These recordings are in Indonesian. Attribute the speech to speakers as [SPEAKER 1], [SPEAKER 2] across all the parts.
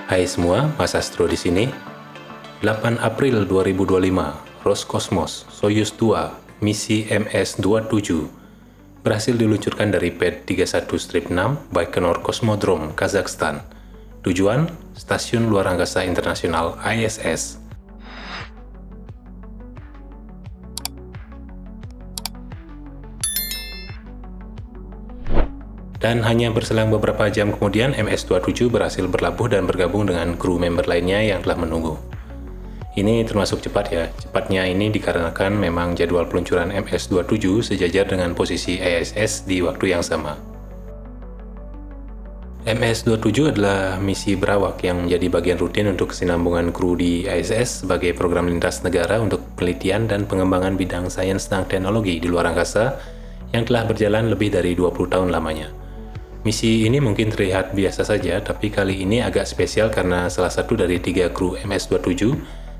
[SPEAKER 1] Hai semua, Mas Astro di sini. 8 April 2025, Roskosmos Soyuz 2 misi MS-27 berhasil diluncurkan dari pad 31-6 Baikonur Cosmodrome, Kazakhstan. Tujuan, Stasiun Luar Angkasa Internasional ISS. Dan hanya berselang beberapa jam kemudian, MS-27 berhasil berlabuh dan bergabung dengan kru member lainnya yang telah menunggu. Ini termasuk cepat ya. Cepatnya ini dikarenakan memang jadwal peluncuran MS-27 sejajar dengan posisi ISS di waktu yang sama. MS-27 adalah misi berawak yang menjadi bagian rutin untuk kesinambungan kru di ISS sebagai program lintas negara untuk penelitian dan pengembangan bidang sains dan teknologi di luar angkasa yang telah berjalan lebih dari 20 tahun lamanya. Misi ini mungkin terlihat biasa saja, tapi kali ini agak spesial karena salah satu dari 3 kru MS-27,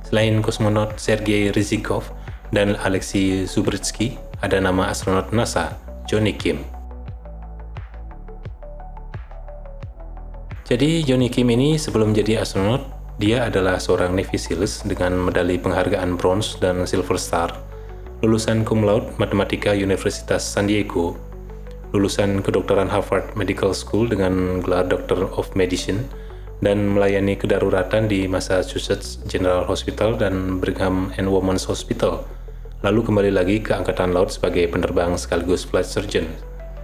[SPEAKER 1] selain kosmonot Sergei Ryzhikov dan Alexei Zhubritsky, ada nama astronot NASA, Johnny Kim. Jadi Johnny Kim ini sebelum jadi astronot, dia adalah seorang Navy SEALs dengan medali penghargaan Bronze dan Silver Star, lulusan cum laude Matematika Universitas San Diego, lulusan kedokteran Harvard Medical School dengan gelar Doctor of Medicine, dan melayani kedaruratan di Massachusetts General Hospital dan Brigham and Women's Hospital, lalu kembali lagi ke Angkatan Laut sebagai penerbang sekaligus flight surgeon,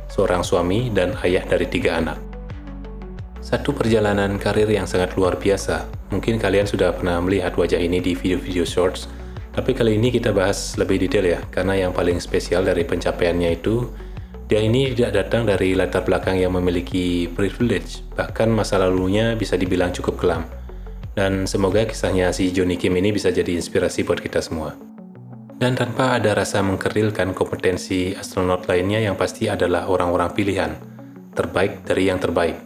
[SPEAKER 1] seorang suami dan ayah dari 3 anak. Satu perjalanan karir yang sangat luar biasa. Mungkin kalian sudah pernah melihat wajah ini di video-video shorts, tapi kali ini kita bahas lebih detail ya, karena yang paling spesial dari pencapaiannya itu, dia ini tidak datang dari latar belakang yang memiliki privilege, bahkan masa lalunya bisa dibilang cukup kelam. Dan semoga kisahnya si Johnny Kim ini bisa jadi inspirasi buat kita semua. Dan tanpa ada rasa mengkerilkan, kompetensi astronot lainnya yang pasti adalah orang-orang pilihan, terbaik dari yang terbaik.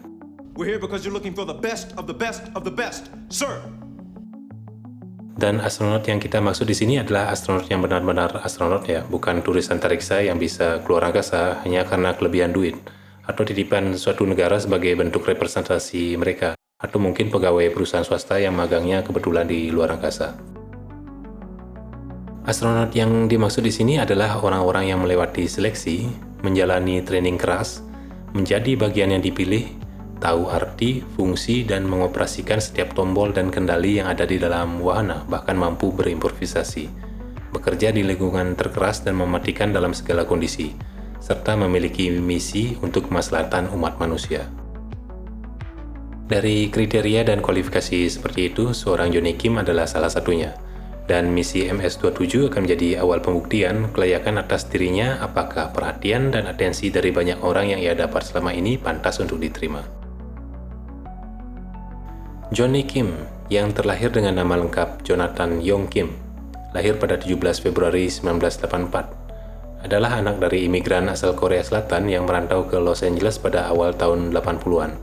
[SPEAKER 2] We're here because you're looking for the best of the best of the best, sir.
[SPEAKER 1] Dan astronot yang kita maksud di sini adalah astronot yang benar-benar astronot ya, bukan turis antariksa yang bisa keluar angkasa hanya karena kelebihan duit, atau titipan suatu negara sebagai bentuk representasi mereka, atau mungkin pegawai perusahaan swasta yang magangnya kebetulan di luar angkasa. Astronot yang dimaksud di sini adalah orang-orang yang melewati seleksi, menjalani training keras, menjadi bagian yang dipilih, tahu arti, fungsi, dan mengoperasikan setiap tombol dan kendali yang ada di dalam wahana, bahkan mampu berimprovisasi, bekerja di lingkungan terkeras dan mematikan dalam segala kondisi, serta memiliki misi untuk kemaslahatan umat manusia. Dari kriteria dan kualifikasi seperti itu, seorang Johnny Kim adalah salah satunya, dan misi MS-27 akan menjadi awal pembuktian kelayakan atas dirinya apakah perhatian dan atensi dari banyak orang yang ia dapat selama ini pantas untuk diterima. Johnny Kim, yang terlahir dengan nama lengkap Jonathan Yong Kim, lahir pada 17 Februari 1984, adalah anak dari imigran asal Korea Selatan yang merantau ke Los Angeles pada awal tahun 80-an.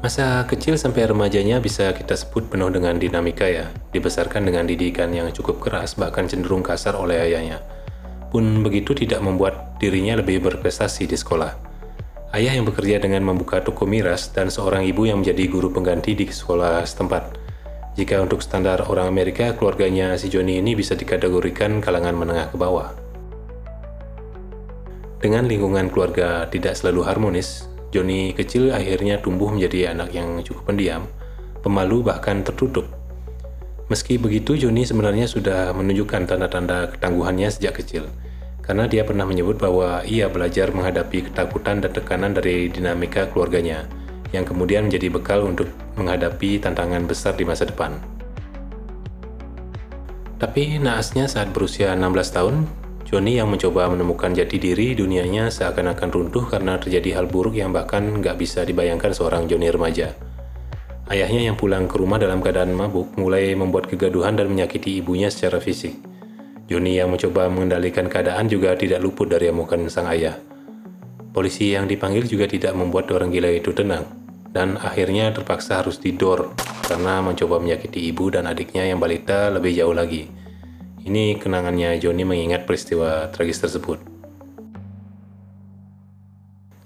[SPEAKER 1] Masa kecil sampai remajanya bisa kita sebut penuh dengan dinamika ya, dibesarkan dengan didikan yang cukup keras bahkan cenderung kasar oleh ayahnya. Pun begitu tidak membuat dirinya lebih berprestasi di sekolah. Ayah yang bekerja dengan membuka toko miras dan seorang ibu yang menjadi guru pengganti di sekolah setempat. Jika untuk standar orang Amerika, keluarganya si Johnny ini bisa dikategorikan kalangan menengah ke bawah. Dengan lingkungan keluarga tidak selalu harmonis, Johnny kecil akhirnya tumbuh menjadi anak yang cukup pendiam, pemalu bahkan tertutup. Meski begitu, Johnny sebenarnya sudah menunjukkan tanda-tanda ketangguhannya sejak kecil, karena dia pernah menyebut bahwa ia belajar menghadapi ketakutan dan tekanan dari dinamika keluarganya, yang kemudian menjadi bekal untuk menghadapi tantangan besar di masa depan. Tapi naasnya saat berusia 16 tahun, Johnny yang mencoba menemukan jati diri dunianya seakan-akan runtuh karena terjadi hal buruk yang bahkan nggak bisa dibayangkan seorang Johnny remaja. Ayahnya yang pulang ke rumah dalam keadaan mabuk mulai membuat kegaduhan dan menyakiti ibunya secara fisik. Johnny yang mencoba mengendalikan keadaan juga tidak luput dari amukan sang ayah. Polisi yang dipanggil juga tidak membuat orang gila itu tenang, dan akhirnya terpaksa harus didor karena mencoba menyakiti ibu dan adiknya yang balita lebih jauh lagi. Ini kenangannya Johnny mengingat peristiwa tragis tersebut.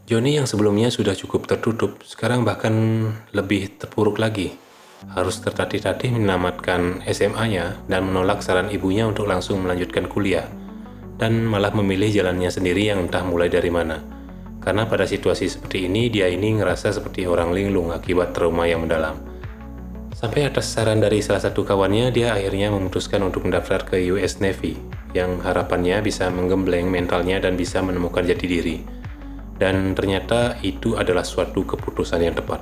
[SPEAKER 1] Johnny yang sebelumnya sudah cukup tertutup, sekarang bahkan lebih terpuruk lagi. Harus tertatih-tatih menamatkan SMA-nya dan menolak saran ibunya untuk langsung melanjutkan kuliah. Dan malah memilih jalannya sendiri yang entah mulai dari mana. Karena pada situasi seperti ini, dia ini ngerasa seperti orang linglung akibat trauma yang mendalam. Sampai atas saran dari salah satu kawannya, dia akhirnya memutuskan untuk mendaftar ke US Navy, yang harapannya bisa menggembleng mentalnya dan bisa menemukan jati diri. Dan ternyata itu adalah suatu keputusan yang tepat.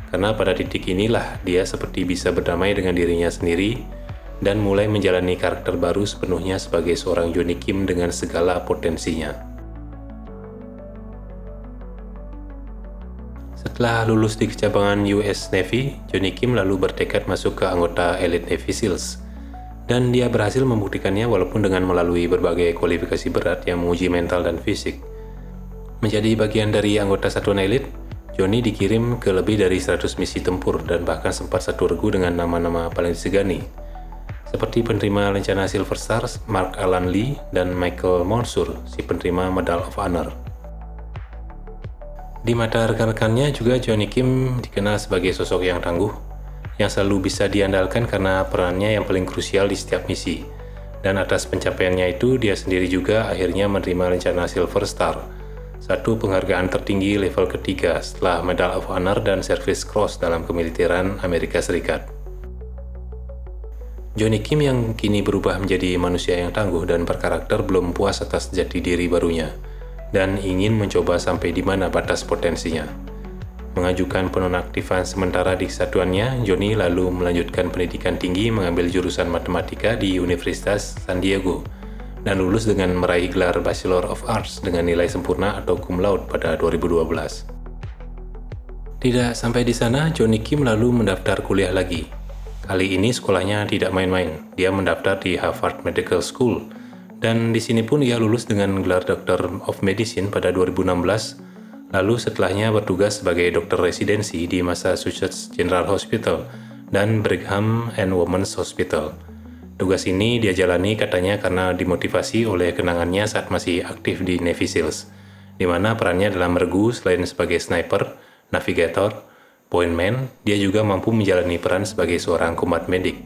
[SPEAKER 1] Karena pada titik inilah dia seperti bisa berdamai dengan dirinya sendiri dan mulai menjalani karakter baru sepenuhnya sebagai seorang Johnny Kim dengan segala potensinya. Setelah lulus di kecabangan US Navy, Johnny Kim lalu bertekad masuk ke anggota Elite Navy SEALs. Dan dia berhasil membuktikannya walaupun dengan melalui berbagai kualifikasi berat yang menguji mental dan fisik. Menjadi bagian dari anggota satuan elit, Johnny dikirim ke lebih dari 100 misi tempur dan bahkan sempat satu regu dengan nama-nama paling disegani. Seperti penerima lencana Silver Stars, Mark Alan Lee, dan Michael Monsoor, si penerima Medal of Honor. Di mata rekan-rekannya juga Johnny Kim dikenal sebagai sosok yang tangguh, yang selalu bisa diandalkan karena perannya yang paling krusial di setiap misi. Dan atas pencapaiannya itu, dia sendiri juga akhirnya menerima lencana Silver Star, satu penghargaan tertinggi level ketiga setelah Medal of Honor dan Service Cross dalam kemiliteran Amerika Serikat. Johnny Kim yang kini berubah menjadi manusia yang tangguh dan berkarakter belum puas atas jati diri barunya dan ingin mencoba sampai di mana batas potensinya. Mengajukan penonaktifan sementara di kesatuannya, Johnny lalu melanjutkan pendidikan tinggi mengambil jurusan matematika di Universitas San Diego dan lulus dengan meraih gelar Bachelor of Arts dengan nilai sempurna atau cum laude pada 2012. Tidak sampai di sana, Johnny Kim lalu mendaftar kuliah lagi. Kali ini sekolahnya tidak main-main, dia mendaftar di Harvard Medical School, dan di sini pun ia lulus dengan gelar Doctor of Medicine pada 2016, lalu setelahnya bertugas sebagai dokter residensi di Massachusetts General Hospital dan Brigham and Women's Hospital. Tugas ini dia jalani katanya karena dimotivasi oleh kenangannya saat masih aktif di Navy SEALs, di mana perannya dalam regu selain sebagai sniper, navigator, pointman, dia juga mampu menjalani peran sebagai seorang combat medic.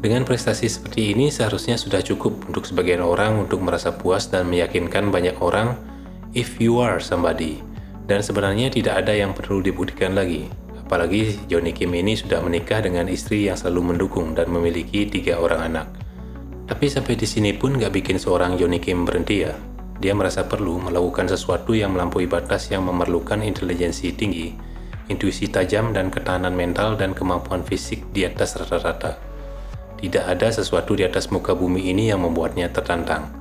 [SPEAKER 1] Dengan prestasi seperti ini seharusnya sudah cukup untuk sebagian orang untuk merasa puas dan meyakinkan banyak orang if you are somebody, dan sebenarnya tidak ada yang perlu dibuktikan lagi. Apalagi Johnny Kim ini sudah menikah dengan istri yang selalu mendukung dan memiliki 3 orang anak. Tapi sampai di sini pun gak bikin seorang Johnny Kim berhenti ya. Dia merasa perlu melakukan sesuatu yang melampaui batas yang memerlukan intelijensi tinggi, intuisi tajam dan ketahanan mental dan kemampuan fisik di atas rata-rata. Tidak ada sesuatu di atas muka bumi ini yang membuatnya tertantang.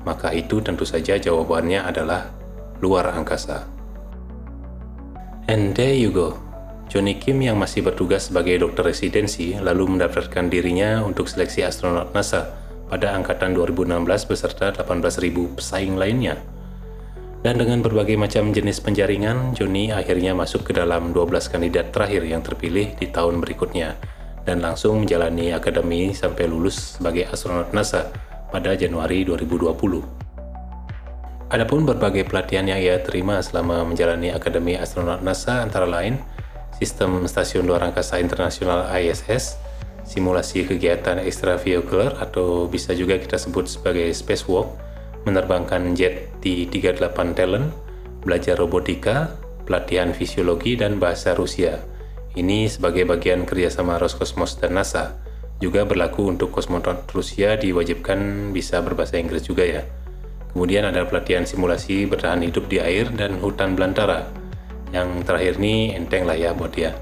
[SPEAKER 1] Maka itu tentu saja jawabannya adalah luar angkasa. And there you go. Johnny Kim yang masih bertugas sebagai dokter residensi lalu mendaftarkan dirinya untuk seleksi astronot NASA pada angkatan 2016 beserta 18.000 pesaing lainnya. Dan dengan berbagai macam jenis penjaringan, Johnny akhirnya masuk ke dalam 12 kandidat terakhir yang terpilih di tahun berikutnya dan langsung menjalani akademi sampai lulus sebagai astronot NASA pada Januari 2020. Adapun berbagai pelatihan yang ia terima selama menjalani akademi astronot NASA antara lain Sistem Stasiun Luar Angkasa Internasional ISS, simulasi kegiatan extravehicular atau bisa juga kita sebut sebagai spacewalk, menerbangkan jet T-38 Talon, belajar robotika, pelatihan fisiologi dan bahasa Rusia. Ini sebagai bagian kerjasama Roskosmos dan NASA. Juga berlaku untuk kosmonot Rusia diwajibkan bisa berbahasa Inggris juga ya. Kemudian ada pelatihan simulasi bertahan hidup di air dan hutan belantara. Yang terakhir nih enteng lah ya buat dia.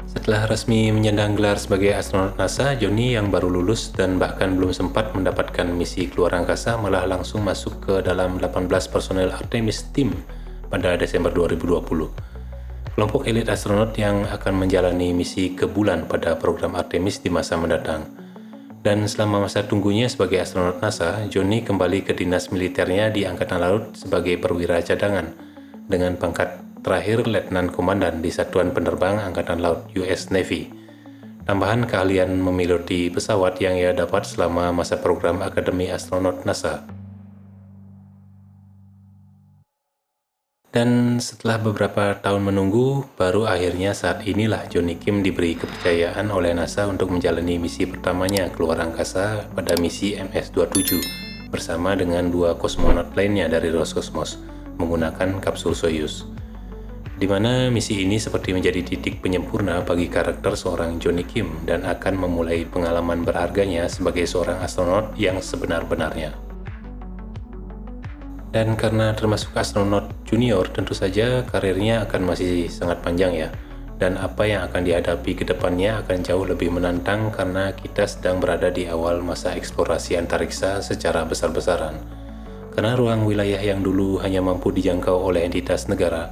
[SPEAKER 1] Setelah resmi menyandang gelar sebagai astronot NASA, Johnny yang baru lulus dan bahkan belum sempat mendapatkan misi keluar angkasa malah langsung masuk ke dalam 18 personel Artemis Team pada Desember 2020. Kelompok elit astronot yang akan menjalani misi ke bulan pada program Artemis di masa mendatang. Dan selama masa tunggunya sebagai astronot NASA, Johnny kembali ke dinas militernya di Angkatan Laut sebagai perwira cadangan dengan pangkat terakhir Letnan Komandan di Satuan Penerbang Angkatan Laut US Navy. Tambahan keahlian memiloti pesawat yang ia dapat selama masa program Akademi Astronot NASA. Dan setelah beberapa tahun menunggu, baru akhirnya saat inilah Jonny Kim diberi kepercayaan oleh NASA untuk menjalani misi pertamanya keluar angkasa pada misi MS-27 bersama dengan 2 kosmonot lainnya dari Roscosmos menggunakan kapsul Soyuz. Di mana misi ini seperti menjadi titik penyempurna bagi karakter seorang Jonny Kim dan akan memulai pengalaman berharganya sebagai seorang astronot yang sebenar-benarnya. Dan karena termasuk astronot junior, tentu saja karirnya akan masih sangat panjang ya. Dan apa yang akan dihadapi ke depannya akan jauh lebih menantang karena kita sedang berada di awal masa eksplorasi antariksa secara besar-besaran. Karena ruang wilayah yang dulu hanya mampu dijangkau oleh entitas negara,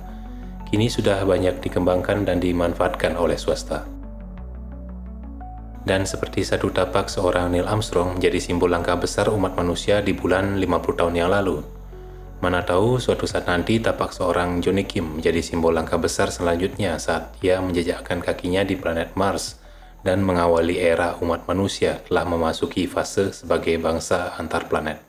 [SPEAKER 1] kini sudah banyak dikembangkan dan dimanfaatkan oleh swasta. Dan seperti satu tapak seorang Neil Armstrong menjadi simbol langkah besar umat manusia di bulan 50 tahun yang lalu. Mana tahu suatu saat nanti tapak seorang Jonny Kim menjadi simbol langkah besar selanjutnya saat ia menjejakkan kakinya di planet Mars dan mengawali era umat manusia telah memasuki fase sebagai bangsa antar planet.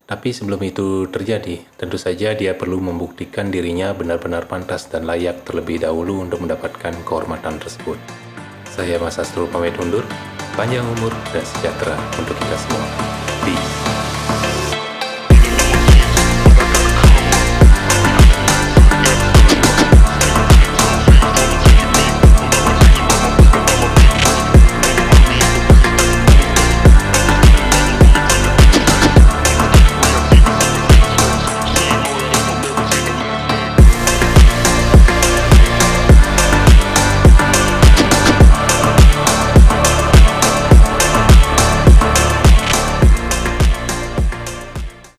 [SPEAKER 1] Tapi sebelum itu terjadi, tentu saja dia perlu membuktikan dirinya benar-benar pantas dan layak terlebih dahulu untuk mendapatkan kehormatan tersebut. Saya Mas Astro pamit undur, panjang umur dan sejahtera untuk kita semua. Peace.